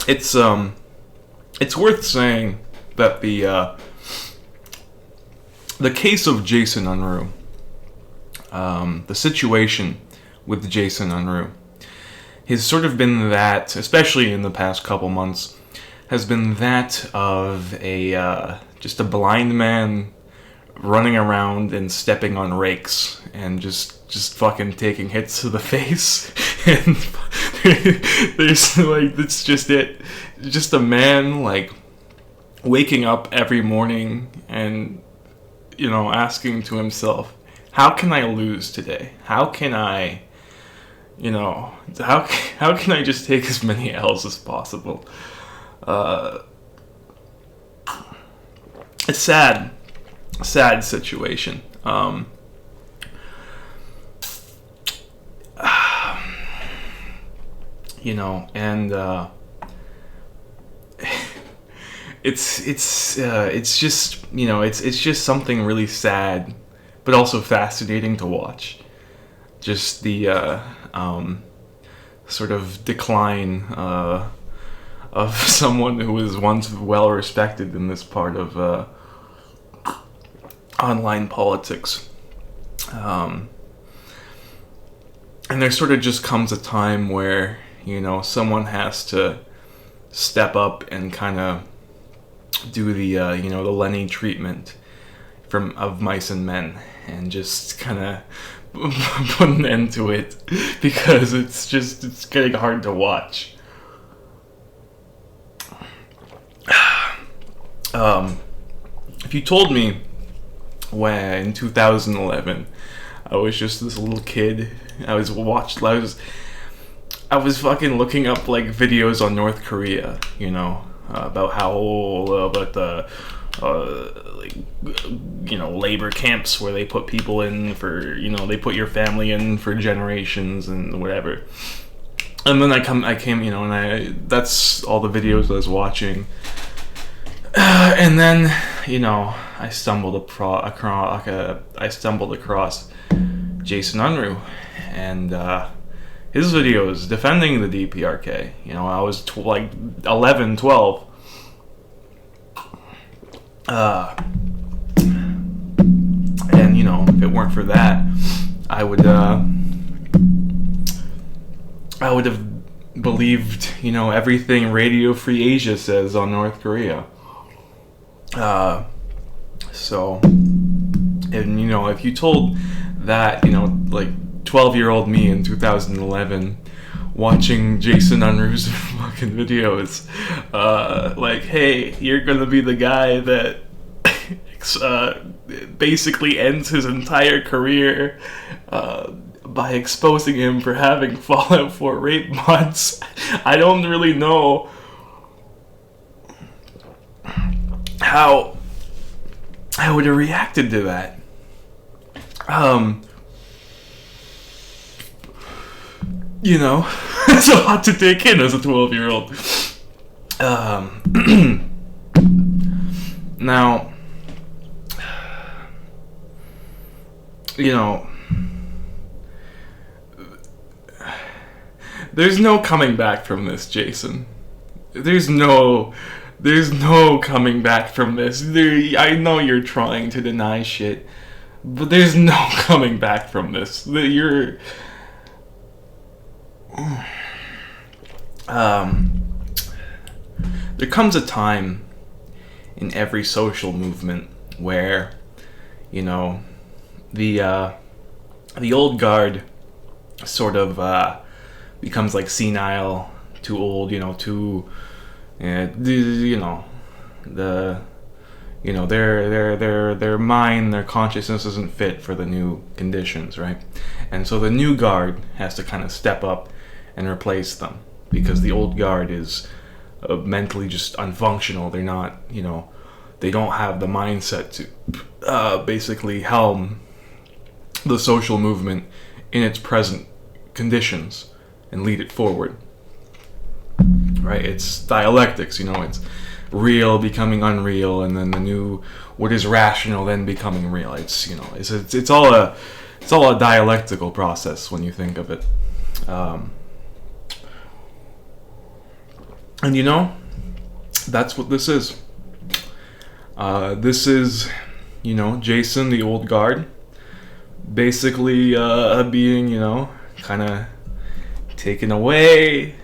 it's worth saying that the case of Jason Unruhe, the situation with Jason Unruhe, has sort of been that, especially in the past couple months, has been that of just a blind man running around and stepping on rakes and just fucking taking hits to the face. And there's like, that's just it. Just a man like waking up every morning and, asking to himself, how can I lose today? How can I, how can I just take as many L's as possible? It's sad situation. And it's just it's just something really sad, but also fascinating to watch. Just the sort of decline of someone who was once well respected in this part of online politics. And there sort of just comes a time where, someone has to step up and kind of do the, the Lenny treatment of mice and men, and just kind of put an end to it, because it's getting hard to watch. If you told me when in 2011 I was just this little kid, I was fucking looking up like videos on North Korea, about how about the labor camps where they put people in for, they put your family in for generations and whatever. And then I came, and that's all the videos I was watching. And then, I stumbled across Jason Unruhe and his videos defending the DPRK. I was 11, 12. And if it weren't for that, I would have believed, everything Radio Free Asia says on North Korea. And if you told that, 12-year-old me in 2011 watching Jason Unruhe's fucking videos, hey, you're gonna be the guy that basically ends his entire career by exposing him for having Fallout 4 rape mods, I don't really know how I would have reacted to that. It's a lot to take in as a 12-year-old. Now, there's no coming back from this, Jason. There's no coming back from this. I know you're trying to deny shit, but there's no coming back from this. There comes a time in every social movement where, the old guard sort of becomes like senile, too old, their mind, their consciousness isn't fit for the new conditions, right? And so the new guard has to kind of step up and replace them, because the old guard is mentally just unfunctional. They're not, they don't have the mindset to basically helm the social movement in its present conditions and lead it forward. Right? It's dialectics, it's real becoming unreal, and then what is rational then becoming real. It's it's all a dialectical process when you think of it. And that's what this is. This is, Jason, the old guard, basically being, kind of taken away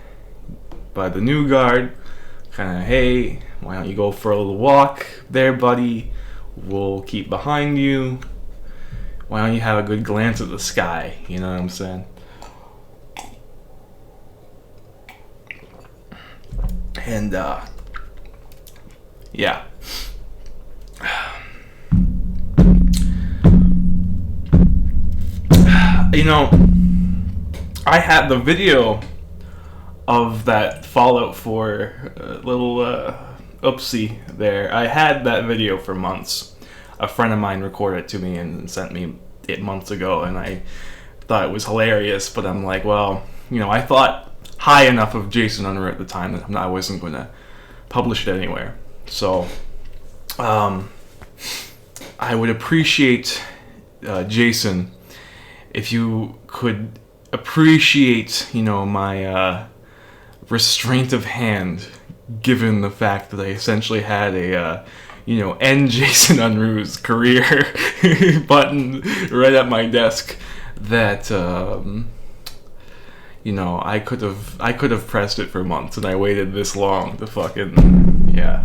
by the new guard. Kind of, hey, why don't you go for a little walk there, buddy? We'll keep behind you. Why don't you have a good glance at the sky? You know what I'm saying? And, yeah. I had the video of that Fallout 4 little oopsie there. I had that video for months. A friend of mine recorded it to me and sent me it months ago, and I thought it was hilarious, but I'm like, well, I thought high enough of Jason Unruhe at the time that I wasn't going to publish it anywhere. So, I would appreciate, Jason, if you could appreciate, my restraint of hand, given the fact that I essentially had a, end Jason Unruhe's career button right at my desk that, I could have pressed it for months, and I waited this long to fucking, yeah.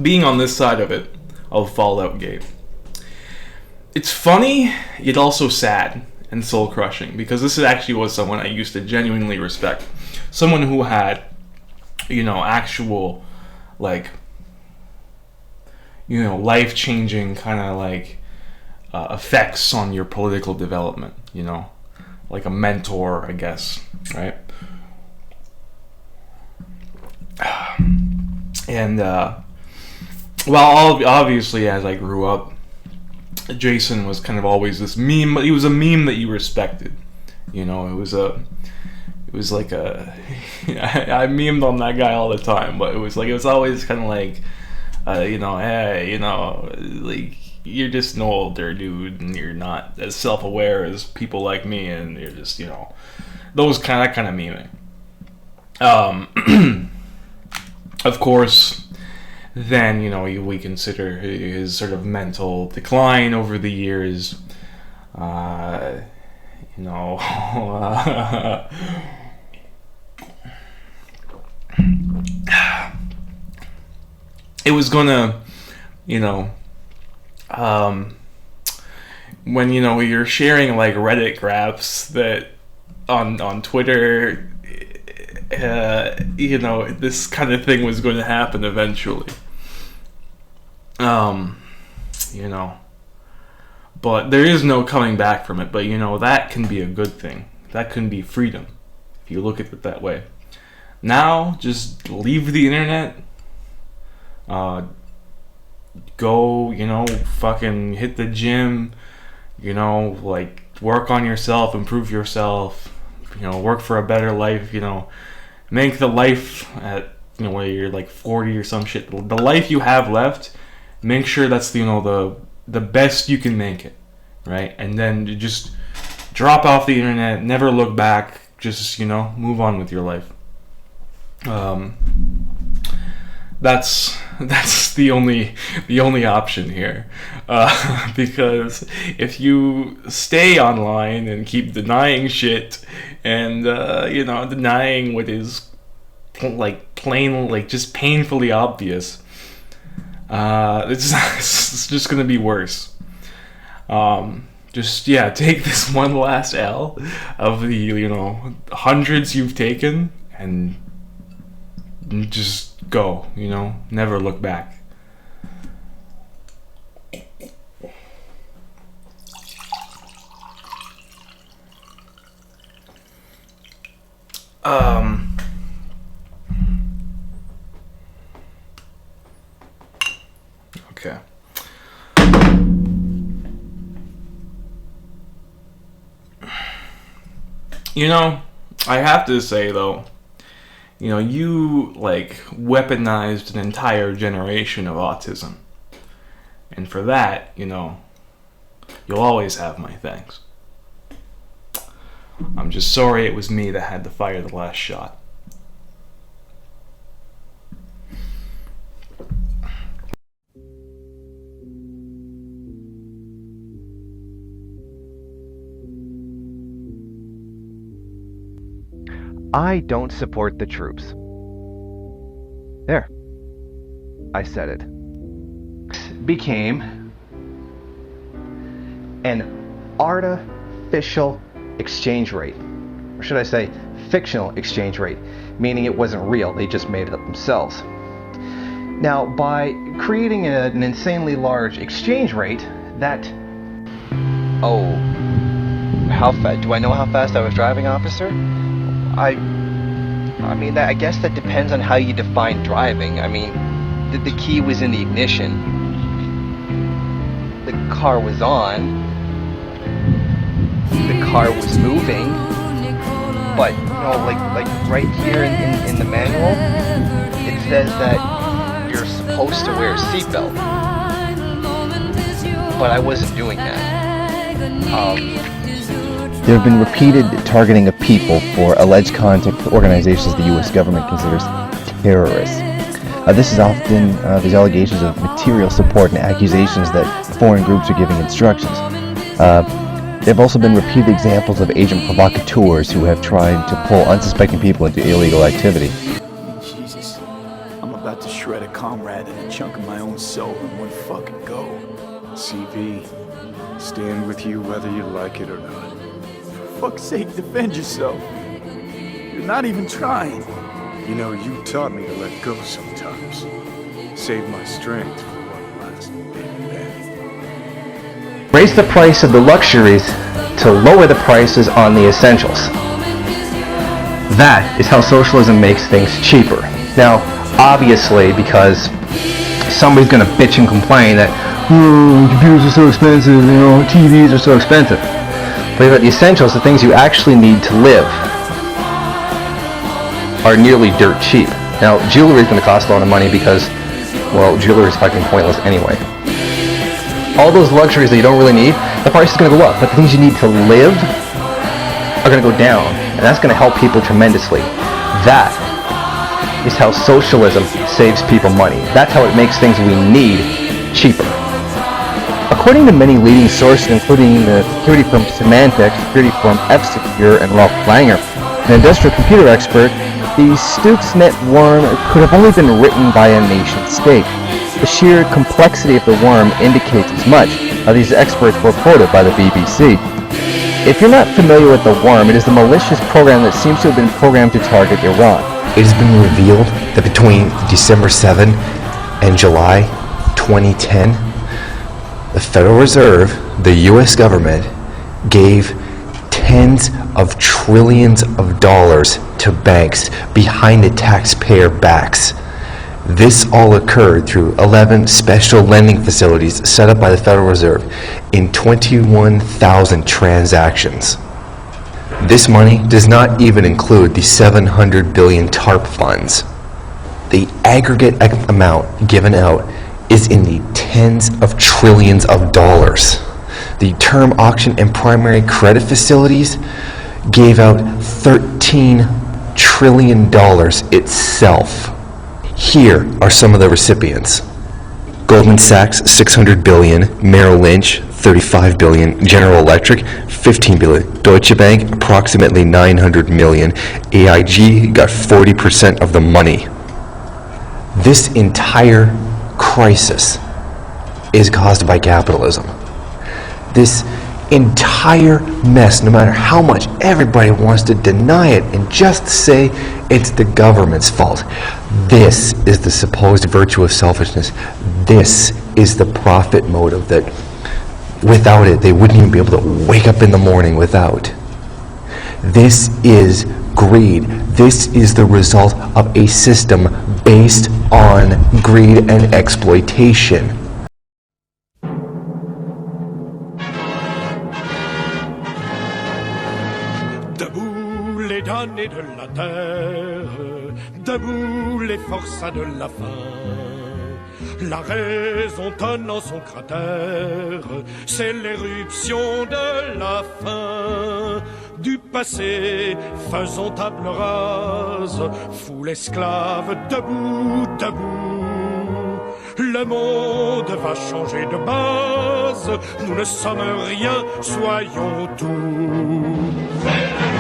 Being on this side of it, of Fallout Gate, it's funny, yet also sad and soul-crushing, because this actually was someone I used to genuinely respect. Someone who had, actual, life-changing kind of, effects on your political development, like a mentor, I guess, right? And, obviously, as I grew up, Jason was kind of always this meme, but he was a meme that you respected. It was like a, I memed on that guy all the time, but it was always kind of like, hey, like, you're just an older dude, and you're not as self-aware as people like me, and you're just, that kind of memeing. Of course, then, we consider his sort of mental decline over the years. It was gonna, when, you're sharing, Reddit graphs that on Twitter, this kind of thing was going to happen eventually. But there is no coming back from it. But, that can be a good thing. That can be freedom, if you look at it that way. Now, just leave the internet. Go, fucking hit the gym. Work on yourself, improve yourself. Work for a better life. Make the life at, where you're 40 or some shit. The life you have left, make sure that's the best you can make it, right? And then just drop off the internet, never look back, just, move on with your life. That's the only option here, because if you stay online and keep denying shit and denying what is plain just painfully obvious, it's just gonna be worse. Take this one last L of the hundreds you've taken and just go, never look back. Okay. I have to say though, you weaponized an entire generation of autism. And for that, you'll always have my thanks. I'm just sorry it was me that had to fire the last shot. I don't support the troops. There. I said it. Became an artificial exchange rate. Or should I say, fictional exchange rate, meaning it wasn't real, they just made it up themselves. Now, by creating an insanely large exchange rate, that... Oh, how fast? Do I know how fast I was driving, officer? I mean, I guess that depends on how you define driving. I mean, the key was in the ignition. The car was on. The car was moving. But, you know, like right here in the manual, it says that you're supposed to wear a seatbelt. But I wasn't doing that. There have been repeated targeting of people for alleged contact with organizations the U.S. government considers terrorists. This is often these allegations of material support and accusations that foreign groups are giving instructions. There have also been repeated examples of agent provocateurs who have tried to pull unsuspecting people into illegal activity. Jesus, I'm about to shred a comrade and a chunk of my own soul in one fucking go. CV, stand with you whether you like it or not. For fuck's sake, defend yourself. You're not even trying. You know, you taught me to let go sometimes. Save my strength for one last big bang. Raise the price of the luxuries to lower the prices on the essentials. That is how socialism makes things cheaper. Now, obviously, because somebody's going to bitch and complain that computers are so expensive, you know, TVs are so expensive. But the essentials, the things you actually need to live, are nearly dirt cheap. Now, jewelry is going to cost a lot of money because, well, jewelry is fucking pointless anyway. All those luxuries that you don't really need, the price is going to go up. But the things you need to live are going to go down. And that's going to help people tremendously. That is how socialism saves people money. That's how it makes things we need cheaper. According to many leading sources, including the security firm Symantec, security firm F-Secure, and Ralph Langer, an industrial computer expert, the Stuxnet worm could have only been written by a nation-state. The sheer complexity of the worm indicates as much. These experts were quoted by the BBC. If you're not familiar with the worm, it is a malicious program that seems to have been programmed to target Iran. It has been revealed that between December 7 and July 2010, the Federal Reserve, the U.S. government, gave tens of trillions of dollars to banks behind the taxpayer backs. This all occurred through 11 special lending facilities set up by the Federal Reserve in 21,000 transactions. This money does not even include the 700 billion TARP funds. The aggregate amount given out is in the tens of trillions of dollars. The term auction and primary credit facilities gave out $13 trillion itself. Here are some of the recipients. Goldman Sachs, $600 billion, Merrill Lynch, $35 billion, General Electric, $15 billion, Deutsche Bank, approximately $900 million, AIG got 40% of the money. This entire crisis is caused by capitalism. This entire mess, no matter how much everybody wants to deny it and just say it's the government's fault. This is the supposed virtue of selfishness. This is the profit motive that without it, they wouldn't even be able to wake up in the morning without. This is greed. This is the result of a system based on greed and exploitation. Debout les damnés de la terre, debout les forçats de la faim. La raison tonne en son cratère, c'est l'éruption de la faim. du passé, faisons table rase, foule esclave, debout, debout. Le monde va changer de base, nous ne sommes rien, soyons tout.